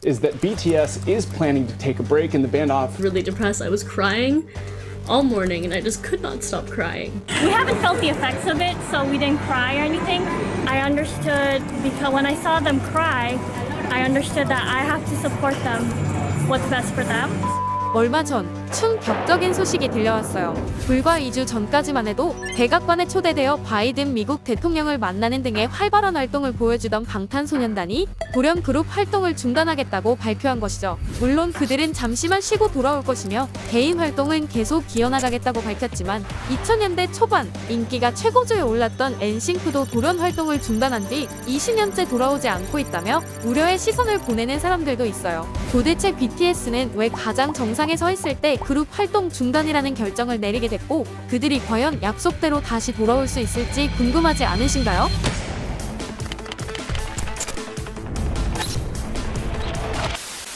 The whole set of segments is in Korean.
is that BTS is planning to take a break in the band off. Really depressed. I was crying all morning and I just could not stop crying. We haven't felt the effects of it, so we didn't cry or anything. I understood because when I saw them cry, I understood that I have to support them. What's best for them. 얼마 전 충격적인 소식이 들려왔어요. 불과 2주 전까지만 해도 백악관에 초대되어 바이든 미국 대통령을 만나는 등의 활발한 활동을 보여주던 방탄소년단이 돌연 그룹 활동을 중단하겠다고 발표한 것이죠. 물론 그들은 잠시만 쉬고 돌아올 것이며 개인 활동은 계속 이어나가겠다고 밝혔지만 2000년대 초반 인기가 최고조에 올랐던 엔싱크도 돌연 활동을 중단한 뒤 20년째 돌아오지 않고 있다며 우려의 시선을 보내는 사람들도 있어요. 도대체 BTS는 왜 가장 정상에 서 있을 때 그룹 활동 중단이라는 결정을 내리게 됐고 그들이 과연 약속대로 다시 돌아올 수 있을지 궁금하지 않으신가요?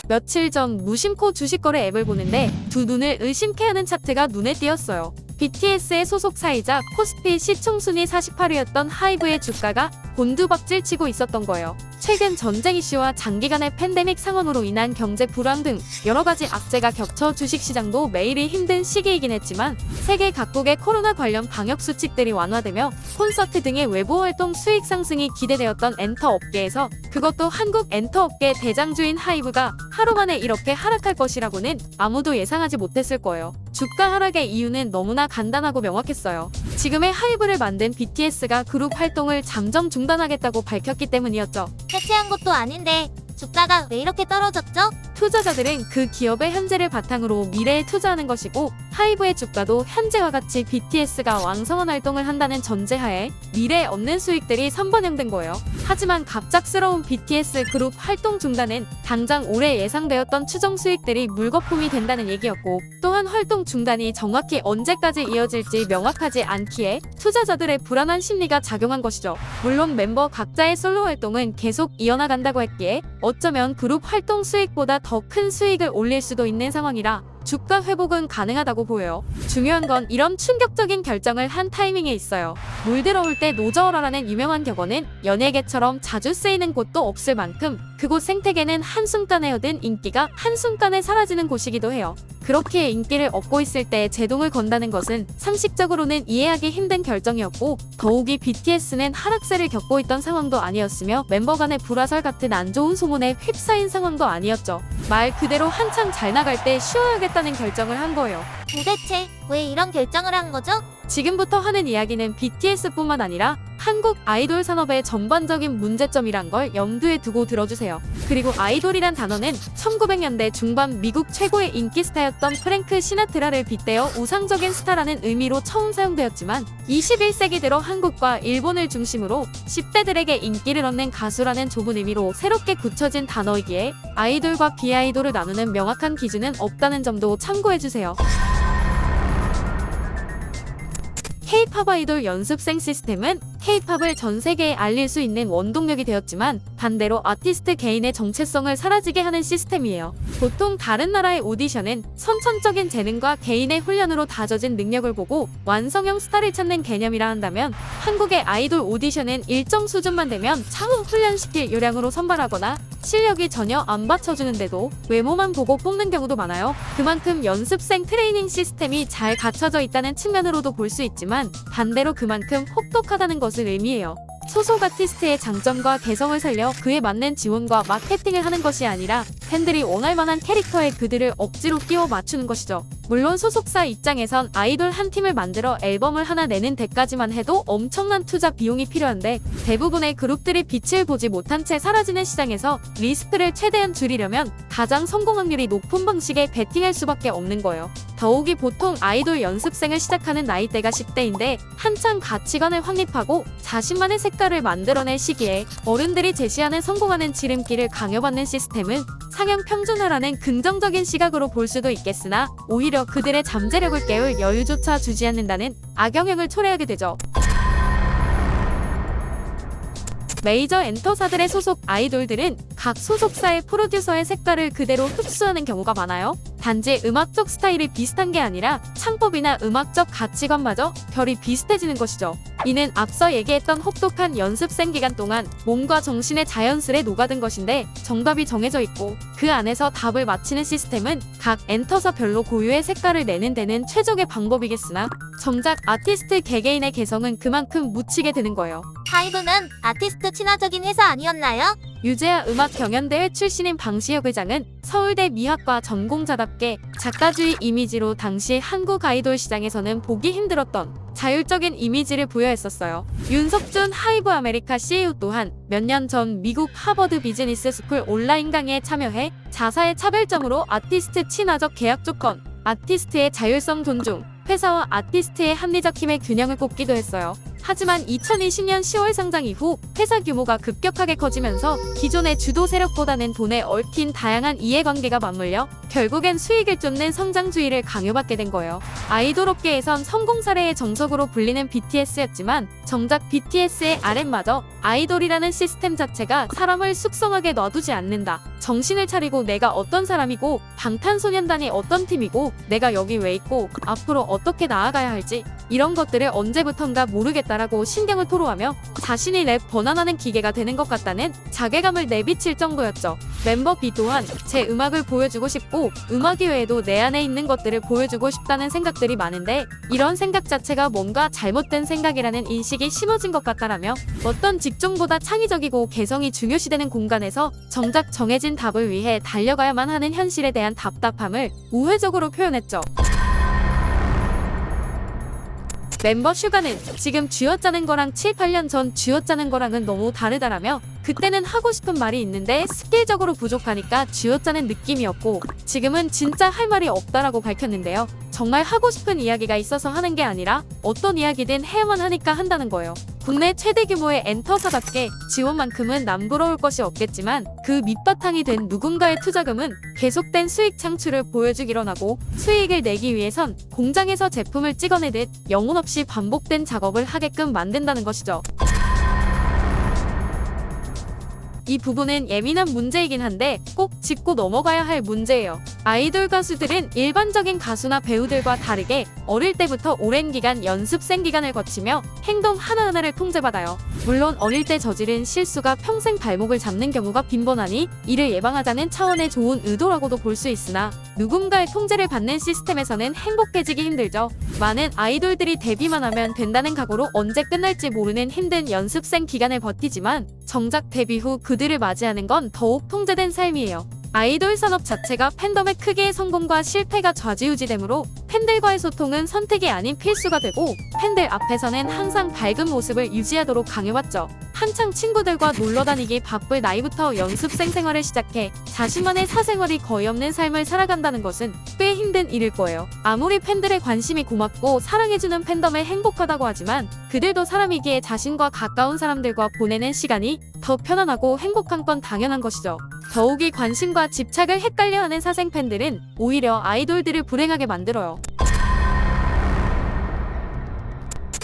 며칠 전 무심코 주식거래 앱을 보는데 두 눈을 의심케 하는 차트가 눈에 띄었어요. BTS의 소속사이자 코스피 시총순위 48위였던 하이브의 주가가 곤두박질치고 있었던 거예요. 최근 전쟁 이슈와 장기간의 팬데믹 상황으로 인한 경제 불황 등 여러 가지 악재가 겹쳐 주식시장도 매일이 힘든 시기이긴 했지만 세계 각국의 코로나 관련 방역 수칙들이 완화되며 콘서트 등의 외부 활동 수익 상승이 기대되었던 엔터 업계에서 그것도 한국 엔터 업계 대장주인 하이브가 하루 만에 이렇게 하락할 것이라고는 아무도 예상하지 못했을 거예요. 주가 하락의 이유는 너무나 간단하고 명확했어요. 지금의 하이브를 만든 BTS가 그룹 활동을 잠정 중단하겠다고 밝혔기 때문이었죠. 해체한 것도 아닌데 주가가 왜 이렇게 떨어졌죠? 투자자들은 그 기업의 현재를 바탕으로 미래에 투자하는 것이고 하이브의 주가도 현재와 같이 BTS가 왕성한 활동을 한다는 전제하에 미래에 얻는 수익들이 선반영된 거예요. 하지만 갑작스러운 BTS 그룹 활동 중단은 당장 올해 예상되었던 추정 수익들이 물거품이 된다는 얘기였고 또한 활동 중단이 정확히 언제까지 이어질지 명확하지 않기에 투자자들의 불안한 심리가 작용한 것이죠. 물론 멤버 각자의 솔로 활동은 계속 이어나간다고 했기에 어쩌면 그룹 활동 수익보다 더 큰 수익을 올릴 수도 있는 상황이라 주가 회복은 가능하다고 보여요. 중요한 건 이런 충격적인 결정을 한 타이밍에 있어요. 물들어올 때 노저어라라는 유명한 격언은 연예계처럼 자주 쓰이는 곳도 없을 만큼 그곳 생태계는 한순간에 얻은 인기가 한순간에 사라지는 곳이기도 해요. 그렇게 인기를 얻고 있을 때 제동을 건다는 것은 상식적으로는 이해하기 힘든 결정이었고 더욱이 BTS는 하락세를 겪고 있던 상황도 아니었으며 멤버 간의 불화설 같은 안 좋은 소문에 휩싸인 상황도 아니었죠. 말 그대로 한창 잘 나갈 때 쉬어야겠다는 결정을 한 거예요. 도대체 왜 이런 결정을 한 거죠? 지금부터 하는 이야기는 BTS뿐만 아니라 한국 아이돌 산업의 전반적인 문제점이란 걸 염두에 두고 들어주세요. 그리고 아이돌이란 단어는 1900년대 중반 미국 최고의 인기 스타였던 프랭크 시나트라를 빗대어 우상적인 스타라는 의미로 처음 사용되었지만 21세기 들어 한국과 일본을 중심으로 10대들에게 인기를 얻는 가수라는 좁은 의미로 새롭게 굳혀진 단어이기에 아이돌과 비아이돌을 나누는 명확한 기준은 없다는 점도 참고해주세요. K-팝 아이돌 연습생 시스템은 K-팝을 전 세계에 알릴 수 있는 원동력이 되었지만 반대로 아티스트 개인의 정체성을 사라지게 하는 시스템이에요. 보통 다른 나라의 오디션은 선천적인 재능과 개인의 훈련으로 다져진 능력을 보고 완성형 스타를 찾는 개념이라 한다면 한국의 아이돌 오디션은 일정 수준만 되면 차후 훈련시킬 요량으로 선발하거나 실력이 전혀 안 받쳐주는데도 외모만 보고 뽑는 경우도 많아요. 그만큼 연습생 트레이닝 시스템이 잘 갖춰져 있다는 측면으로도 볼 수 있지만 반대로 그만큼 혹독하다는 것을 의미해요. 소속 아티스트의 장점과 개성을 살려 그에 맞는 지원과 마케팅을 하는 것이 아니라 팬들이 원할 만한 캐릭터에 그들을 억지로 끼워 맞추는 것이죠. 물론 소속사 입장에선 아이돌 한 팀을 만들어 앨범을 하나 내는 데까지만 해도 엄청난 투자 비용이 필요한데 대부분의 그룹들이 빛을 보지 못한 채 사라지는 시장에서 리스크를 최대한 줄이려면 가장 성공 확률이 높은 방식에 베팅할 수밖에 없는 거예요. 더욱이 보통 아이돌 연습생을 시작하는 나이대가 10대인데 한창 가치관을 확립하고 자신만의 색깔을 만들어낼 시기에 어른들이 제시하는 성공하는 지름길을 강요받는 시스템은 상향 평준화라는 긍정적인 시각으로 볼 수도 있겠으나 오히려 그들의 잠재력을 깨울 여유조차 주지 않는다는 악영향을 초래하게 되죠. 메이저 엔터사들의 소속 아이돌들은 각 소속사의 프로듀서의 색깔을 그대로 흡수하는 경우가 많아요. 단지 음악적 스타일이 비슷한 게 아니라 창법이나 음악적 가치관마저 결이 비슷해지는 것이죠. 이는 앞서 얘기했던 혹독한 연습생 기간 동안 몸과 정신에 자연스레 녹아든 것인데 정답이 정해져 있고 그 안에서 답을 맞히는 시스템은 각 엔터사별로 고유의 색깔을 내는 데는 최적의 방법이겠으나 정작 아티스트 개개인의 개성은 그만큼 묻히게 되는 거예요. 하이브는 아티스트 친화적인 회사 아니었나요? 유재하 음악경연대회 출신인 방시혁 의장은 서울대 미학과 전공자답게 작가주의 이미지로 당시 한국 아이돌 시장에서는 보기 힘들었던 자율적인 이미지를 부여했었어요. 윤석준 하이브 아메리카 CEO 또한 몇 년 전 미국 하버드 비즈니스 스쿨 온라인 강의에 참여해 자사의 차별점으로 아티스트 친화적 계약 조건, 아티스트의 자율성 존중, 회사와 아티스트의 합리적 힘의 균형을 꼽기도 했어요. 하지만 2020년 10월 상장 이후 회사 규모가 급격하게 커지면서 기존의 주도 세력보다는 돈에 얽힌 다양한 이해관계가 맞물려 결국엔 수익을 쫓는 성장주의를 강요받게 된 거예요. 아이돌 업계에선 성공 사례의 정석으로 불리는 BTS였지만 정작 BTS의 RM마저 아이돌이라는 시스템 자체가 사람을 숙성하게 놔두지 않는다. 정신을 차리고 내가 어떤 사람이고 방탄소년단이 어떤 팀이고 내가 여기 왜 있고 앞으로 어떻게 나아가야 할지 이런 것들을 언제부턴가 모르겠다라고 신경을 토로하며 자신이 랩 번안하는 기계가 되는 것 같다는 자괴감을 내비칠 정도였죠. 멤버 B 또한 제 음악을 보여주고 싶고 음악 이외에도 내 안에 있는 것들을 보여주고 싶다는 생각들이 많은데 이런 생각 자체가 뭔가 잘못된 생각이라는 인식이 심어진 것 같다라며 어떤 직종보다 창의적이고 개성이 중요시되는 공간에서 정작 정해진 답을 위해 달려가야만 하는 현실에 대한 답답함을 우회적으로 표현했죠. 멤버 슈가는 지금 쥐어짜는 거랑 7, 8년 전 쥐어짜는 거랑은 너무 다르다라며 그때는 하고 싶은 말이 있는데 스킬적으로 부족하니까 쥐어짜는 느낌이었고 지금은 진짜 할 말이 없다라고 밝혔는데요. 정말 하고 싶은 이야기가 있어서 하는 게 아니라 어떤 이야기든 해야만 하니까 한다는 거예요. 국내 최대 규모의 엔터사답게 지원만큼은 남부러울 것이 없겠지만 그 밑바탕이 된 누군가의 투자금은 계속된 수익 창출을 보여주기로 하고 수익을 내기 위해선 공장에서 제품을 찍어내듯 영혼 없이 반복된 작업을 하게끔 만든다는 것이죠. 이 부분은 예민한 문제이긴 한데 꼭 짚고 넘어가야 할 문제예요. 아이돌 가수들은 일반적인 가수나 배우들과 다르게 어릴 때부터 오랜 기간 연습생 기간을 거치며 행동 하나하나를 통제받아요. 물론 어릴 때 저지른 실수가 평생 발목을 잡는 경우가 빈번하니 이를 예방하자는 차원의 좋은 의도라고도 볼 수 있으나 누군가의 통제를 받는 시스템에서는 행복해지기 힘들죠. 많은 아이돌들이 데뷔만 하면 된다는 각오로 언제 끝날지 모르는 힘든 연습생 기간을 버티지만 정작 데뷔 후 그들을 맞이하는 건 더욱 통제된 삶이에요. 아이돌 산업 자체가 팬덤의 크기의 성공과 실패가 좌지우지되므로 팬들과의 소통은 선택이 아닌 필수가 되고 팬들 앞에서는 항상 밝은 모습을 유지하도록 강요받죠. 한창 친구들과 놀러다니기 바쁠 나이부터 연습생 생활을 시작해 자신만의 사생활이 거의 없는 삶을 살아간다는 것은 꽤 힘든 일일 거예요. 아무리 팬들의 관심이 고맙고 사랑해주는 팬덤에 행복하다고 하지만 그들도 사람이기에 자신과 가까운 사람들과 보내는 시간이 더 편안하고 행복한 건 당연한 것이죠. 더욱이 관심과 집착을 헷갈려하는 사생 팬들은 오히려 아이돌들을 불행하게 만들어요.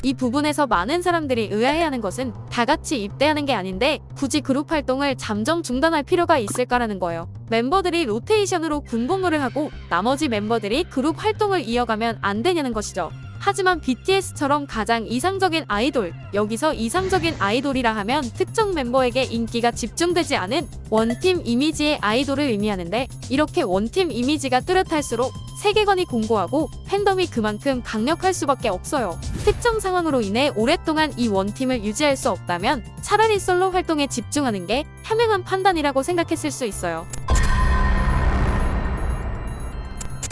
이 부분에서 많은 사람들이 의아해하는 것은 다 같이 입대하는 게 아닌데 굳이 그룹 활동을 잠정 중단할 필요가 있을까라는 거예요. 멤버들이 로테이션으로 군복무를 하고 나머지 멤버들이 그룹 활동을 이어가면 안 되냐는 것이죠. 하지만 BTS처럼 가장 이상적인 아이돌, 여기서 이상적인 아이돌이라 하면 특정 멤버에게 인기가 집중되지 않은 원팀 이미지의 아이돌을 의미하는데 이렇게 원팀 이미지가 뚜렷할수록 세계관이 공고하고 팬덤이 그만큼 강력할 수밖에 없어요. 특정 상황으로 인해 오랫동안 이 원팀을 유지할 수 없다면 차라리 솔로 활동에 집중하는 게 현명한 판단이라고 생각했을 수 있어요.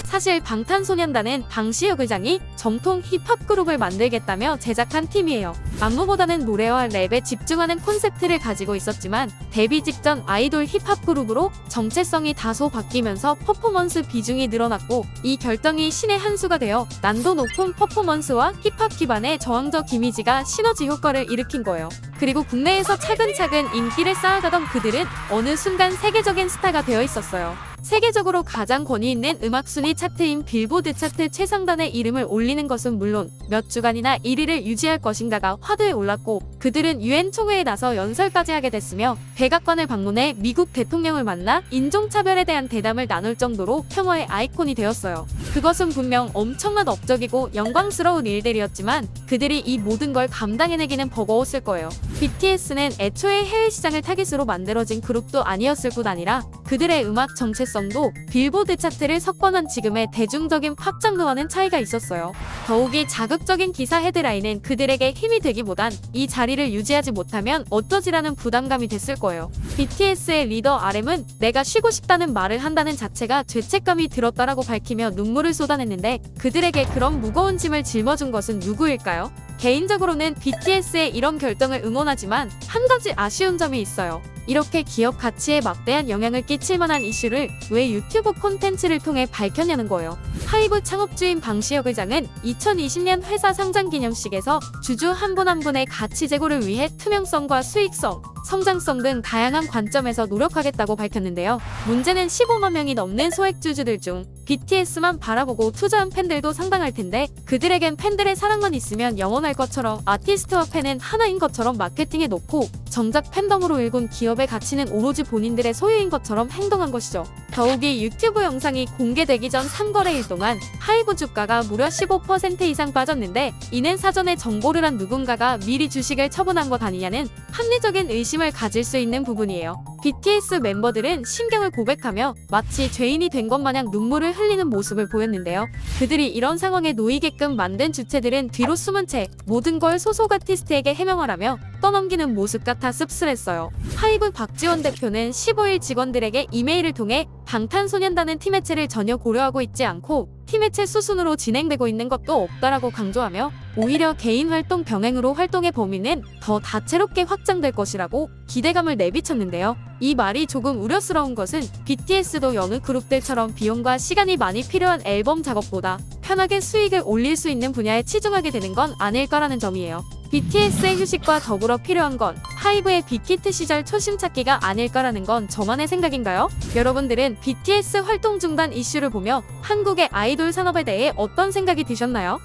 사실 방탄소년단은 방시혁 의장이 정통 힙합 그룹을 만들겠다며 제작한 팀이에요. 안무보다는 노래와 랩에 집중하는 콘셉트를 가지고 있었지만 데뷔 직전 아이돌 힙합 그룹으로 정체성이 다소 바뀌면서 퍼포먼스 비중이 늘어났고 이 결정이 신의 한 수가 되어 난도 높은 퍼포먼스와 힙합 기반의 저항적 이미지가 시너지 효과를 일으킨 거예요. 그리고 국내에서 차근차근 인기를 쌓아가던 그들은 어느 순간 세계적인 스타가 되어 있었어요. 세계적으로 가장 권위 있는 음악 순위 차트인 빌보드 차트 최상단에 이름을 올리는 것은 물론 몇 주간이나 1위를 유지할 것인가가 화두에 올랐고, 그들은 유엔 총회에 나서 연설까지 하게 됐으며 백악관을 방문해 미국 대통령을 만나 인종차별에 대한 대담을 나눌 정도로 평화의 아이콘이 되었어요. 그것은 분명 엄청난 업적이고 영광스러운 일들이었지만 그들이 이 모든 걸 감당해내기는 버거웠을 거예요. BTS는 애초에 해외 시장을 타깃으로 만들어진 그룹도 아니었을 뿐 아니라 그들의 음악 정체성도 빌보드 차트를 석권한 지금의 대중적인 팝 장르와는 차이가 있었어요. 더욱이 자극적인 기사 헤드라인은 그들에게 힘이 되기보단 이 자리를 유지하지 못하면 어쩌지라는 부담감이 됐을 거예요. BTS의 리더 RM은 내가 쉬고 싶다는 말을 한다는 자체가 죄책감이 들었다라고 밝히며 눈물을 쏟아냈는데, 그들에게 그런 무거운 짐을 짊어준 것은 누구일까요? 개인적으로는 BTS의 이런 결정을 응원하지만 한 가지 아쉬운 점이 있어요. 이렇게 기업 가치에 막대한 영향을 끼칠 만한 이슈를 왜 유튜브 콘텐츠를 통해 밝혔냐는 거예요. 하이브 창업주인 방시혁 의장은 2020년 회사 상장 기념식에서 주주 한 분 한 분의 가치 제고를 위해 투명성과 수익성, 성장성 등 다양한 관점에서 노력하겠다고 밝혔는데요. 문제는 15만 명이 넘는 소액 주주들 중 BTS만 바라보고 투자한 팬들도 상당할 텐데, 그들에겐 팬들의 사랑만 있으면 영원할 것처럼 아티스트와 팬은 하나인 것처럼 마케팅에 놓고 정작 팬덤으로 일군 기업의 가치는 오로지 본인들의 소유인 것처럼 행동한 것이죠. 더욱이 유튜브 영상이 공개되기 전 3거래일 동안 하이브 주가가 무려 15% 이상 빠졌는데, 이는 사전에 정보를 한 누군가가 미리 주식을 처분한 것 아니냐는 합리적인 의심을 가질 수 있는 부분이에요. BTS 멤버들은 심경을 고백하며 마치 죄인이 된 것 마냥 눈물을 흘리는 모습을 보였는데요. 그들이 이런 상황에 놓이게끔 만든 주체들은 뒤로 숨은 채 모든 걸 소속 아티스트에게 해명하라며 떠넘기는 모습 같아 씁쓸했어요. 하이브 박지원 대표는 15일 직원들에게 이메일을 통해 방탄소년단은 팀 해체를 전혀 고려하고 있지 않고 팀 해체 수순으로 진행되고 있는 것도 없다라고 강조하며, 오히려 개인 활동 병행으로 활동의 범위는 더 다채롭게 확장될 것이라고 기대감을 내비쳤는데요. 이 말이 조금 우려스러운 것은 BTS도 여느 그룹들처럼 비용과 시간이 많이 필요한 앨범 작업보다 편하게 수익을 올릴 수 있는 분야에 치중하게 되는 건 아닐까라는 점이에요. BTS의 휴식과 더불어 필요한 건 하이브의 빅히트 시절 초심 찾기가 아닐까라는 건 저만의 생각인가요? 여러분들은 BTS 활동 중단 이슈를 보며 한국의 아이돌 산업에 대해 어떤 생각이 드셨나요?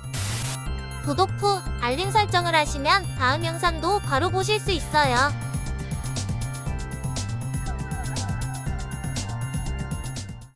구독 후 알림 설정을 하시면 다음 영상도 바로 보실 수 있어요.